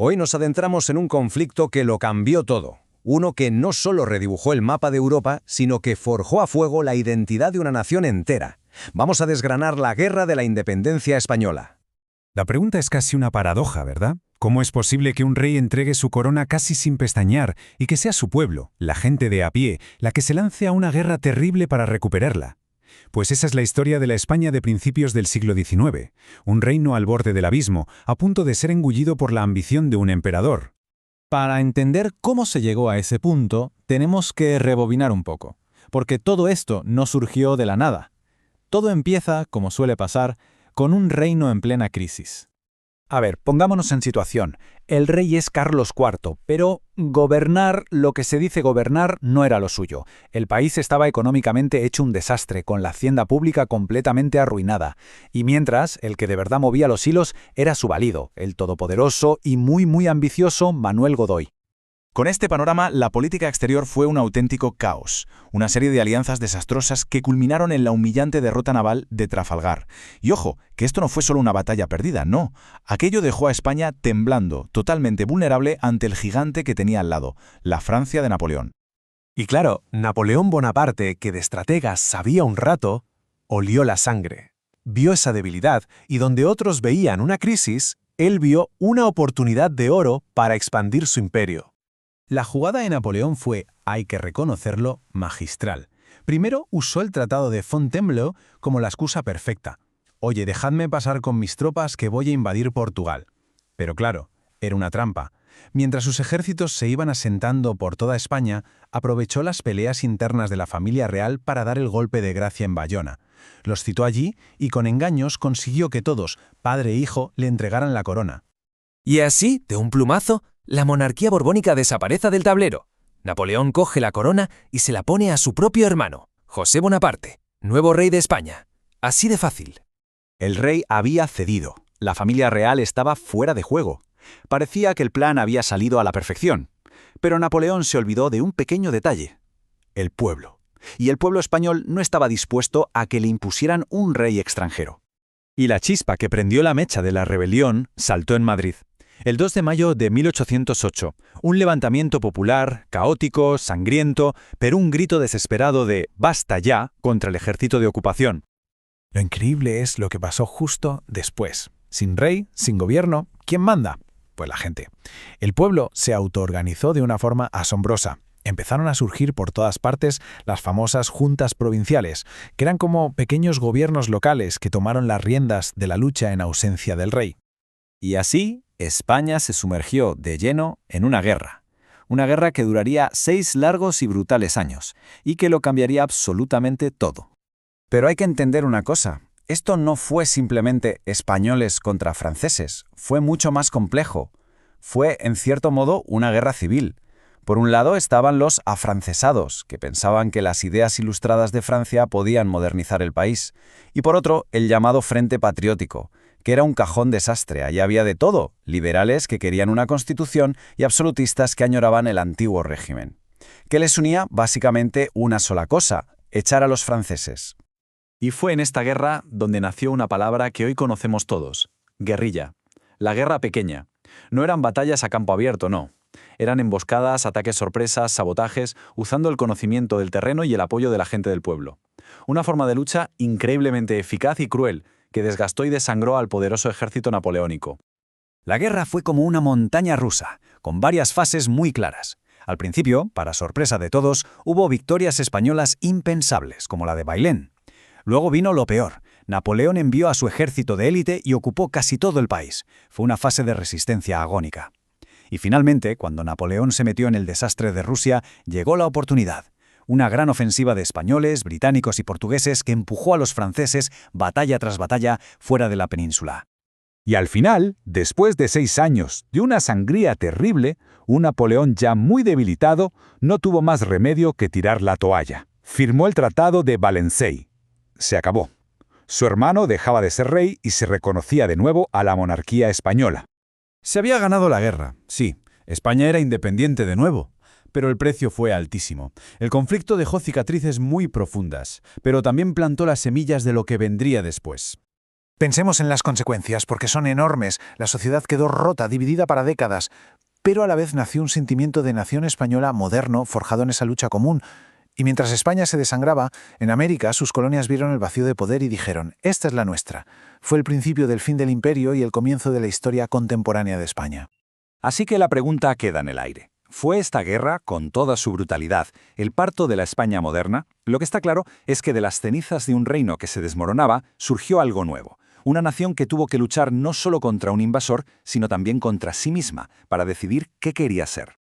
Hoy nos adentramos en un conflicto que lo cambió todo. Uno que no solo redibujó el mapa de Europa, sino que forjó a fuego la identidad de una nación entera. Vamos a desgranar la Guerra de la Independencia Española. La pregunta es casi una paradoja, ¿verdad? ¿Cómo es posible que un rey entregue su corona casi sin pestañear y que sea su pueblo, la gente de a pie, la que se lance a una guerra terrible para recuperarla? Pues esa es la historia de la España de principios del siglo XIX, un reino al borde del abismo, a punto de ser engullido por la ambición de un emperador. Para entender cómo se llegó a ese punto, tenemos que rebobinar un poco, porque todo esto no surgió de la nada. Todo empieza, como suele pasar, con un reino en plena crisis. A ver, pongámonos en situación. El rey es Carlos IV, pero gobernar, lo que se dice gobernar, no era lo suyo. El país estaba económicamente hecho un desastre, con la hacienda pública completamente arruinada. Y mientras, el que de verdad movía los hilos era su valido, el todopoderoso y muy ambicioso Manuel Godoy. Con este panorama, la política exterior fue un auténtico caos, una serie de alianzas desastrosas que culminaron en la humillante derrota naval de Trafalgar. Y ojo, que esto no fue solo una batalla perdida, no. Aquello dejó a España temblando, totalmente vulnerable ante el gigante que tenía al lado, la Francia de Napoleón. Y claro, Napoleón Bonaparte, que de estrategas sabía un rato, olió la sangre. Vio esa debilidad y donde otros veían una crisis, él vio una oportunidad de oro para expandir su imperio. La jugada de Napoleón fue, hay que reconocerlo, magistral. Primero usó el Tratado de Fontainebleau como la excusa perfecta. Oye, dejadme pasar con mis tropas que voy a invadir Portugal. Pero claro, era una trampa. Mientras sus ejércitos se iban asentando por toda España, aprovechó las peleas internas de la familia real para dar el golpe de gracia en Bayona. Los citó allí y con engaños consiguió que todos, padre e hijo, le entregaran la corona. Y así, de un plumazo, la monarquía borbónica desaparece del tablero. Napoleón coge la corona y se la pone a su propio hermano, José Bonaparte, nuevo rey de España. Así de fácil. El rey había cedido. La familia real estaba fuera de juego. Parecía que el plan había salido a la perfección. Pero Napoleón se olvidó de un pequeño detalle: el pueblo. Y el pueblo español no estaba dispuesto a que le impusieran un rey extranjero. Y la chispa que prendió la mecha de la rebelión saltó en Madrid. El 2 de mayo de 1808, un levantamiento popular, caótico, sangriento, pero un grito desesperado de «basta ya» contra el ejército de ocupación. Lo increíble es lo que pasó justo después. Sin rey, sin gobierno, ¿quién manda? Pues la gente. El pueblo se autoorganizó de una forma asombrosa. Empezaron a surgir por todas partes las famosas juntas provinciales, que eran como pequeños gobiernos locales que tomaron las riendas de la lucha en ausencia del rey. Y así, España se sumergió de lleno en una guerra que duraría 6 largos y brutales años, y que lo cambiaría absolutamente todo. Pero hay que entender una cosa, esto no fue simplemente españoles contra franceses, fue mucho más complejo. Fue, en cierto modo, una guerra civil. Por un lado estaban los afrancesados, que pensaban que las ideas ilustradas de Francia podían modernizar el país, y por otro, el llamado Frente Patriótico, que era un cajón desastre. Allí había de todo, liberales que querían una constitución y absolutistas que añoraban el antiguo régimen. ¿Qué les unía? Básicamente una sola cosa: echar a los franceses. Y fue en esta guerra donde nació una palabra que hoy conocemos todos: guerrilla. La guerra pequeña. No eran batallas a campo abierto, no. Eran emboscadas, ataques sorpresas, sabotajes, usando el conocimiento del terreno y el apoyo de la gente del pueblo. Una forma de lucha increíblemente eficaz y cruel, que desgastó y desangró al poderoso ejército napoleónico. La guerra fue como una montaña rusa, con varias fases muy claras. Al principio, para sorpresa de todos, hubo victorias españolas impensables, como la de Bailén. Luego vino lo peor. Napoleón envió a su ejército de élite y ocupó casi todo el país. Fue una fase de resistencia agónica. Y finalmente, cuando Napoleón se metió en el desastre de Rusia, llegó la oportunidad. Una gran ofensiva de españoles, británicos y portugueses que empujó a los franceses, batalla tras batalla, fuera de la península. Y al final, después de 6 años de una sangría terrible, un Napoleón ya muy debilitado no tuvo más remedio que tirar la toalla. Firmó el Tratado de Valencey. Se acabó. Su hermano dejaba de ser rey y se reconocía de nuevo a la monarquía española. Se había ganado la guerra, sí. España era independiente de nuevo. Pero el precio fue altísimo. El conflicto dejó cicatrices muy profundas, pero también plantó las semillas de lo que vendría después. Pensemos en las consecuencias, porque son enormes. La sociedad quedó rota, dividida para décadas. Pero a la vez nació un sentimiento de nación española moderno, forjado en esa lucha común. Y mientras España se desangraba, en América sus colonias vieron el vacío de poder y dijeron, esta es la nuestra. Fue el principio del fin del imperio y el comienzo de la historia contemporánea de España. Así que la pregunta queda en el aire. ¿Fue esta guerra, con toda su brutalidad, el parto de la España moderna? Lo que está claro es que de las cenizas de un reino que se desmoronaba, surgió algo nuevo. Una nación que tuvo que luchar no solo contra un invasor, sino también contra sí misma, para decidir qué quería ser.